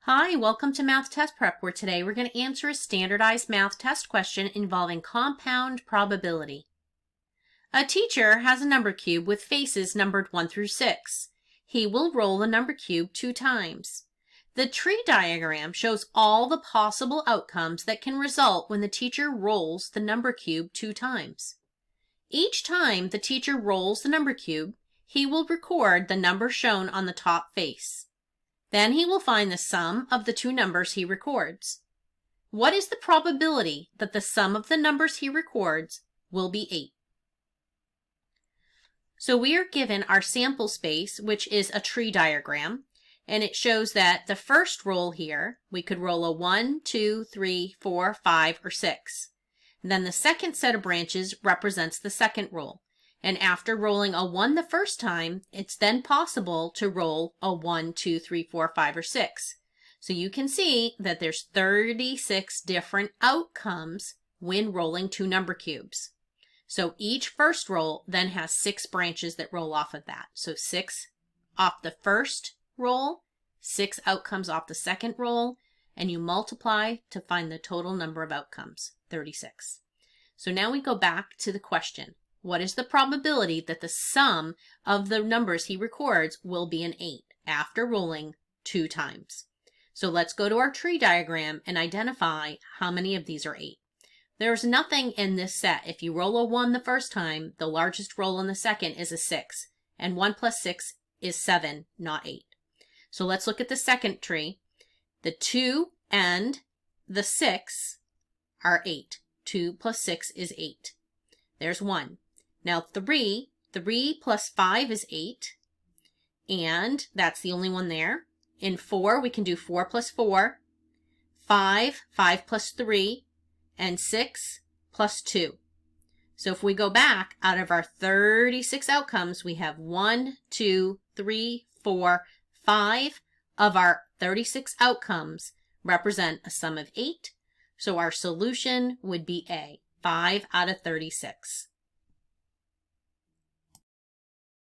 Hi, welcome to Math Test Prep, where today we're going to answer a standardized math test question involving compound probability. A teacher has a number cube with faces numbered 1 through 6. He will roll the number cube 2 times. The tree diagram shows all the possible outcomes that can result when the teacher rolls the number cube 2 times. Each time the teacher rolls the number cube, he will record the number shown on the top face. Then he will find the sum of the two numbers he records. What is the probability that the sum of the numbers he records will be 8? So we are given our sample space, which is a tree diagram, and it shows that the first roll here, we could roll a 1, 2, 3, 4, 5, or 6. And then the second set of branches represents the second roll. And after rolling a 1 the first time, it's then possible to roll a 1, 2, 3, 4, 5, or 6. So you can see that there's 36 different outcomes when rolling two number cubes. So each first roll then has 6 branches that roll off of that. So 6 off the first roll, 6 outcomes off the second roll, and you multiply to find the total number of outcomes, 36. So now we go back to the question. What is the probability that the sum of the numbers he records will be an 8 after rolling 2 times? So let's go to our tree diagram and identify how many of these are 8. There's nothing in this set. If you roll a 1 the first time, the largest roll in the second is a 6. And 1 plus 6 is 7, not 8. So let's look at the second tree. The 2 and the 6 are 8. 2 plus 6 is 8. There's 1. Now 3 plus 5 is 8, and that's the only one there. In 4, we can do 4 plus 4, 5 plus 3, and 6 plus 2. So if we go back, out of our 36 outcomes, we have 1, 2, 3, 4, 5 of our 36 outcomes represent a sum of 8. So our solution would be A, 5 out of 36.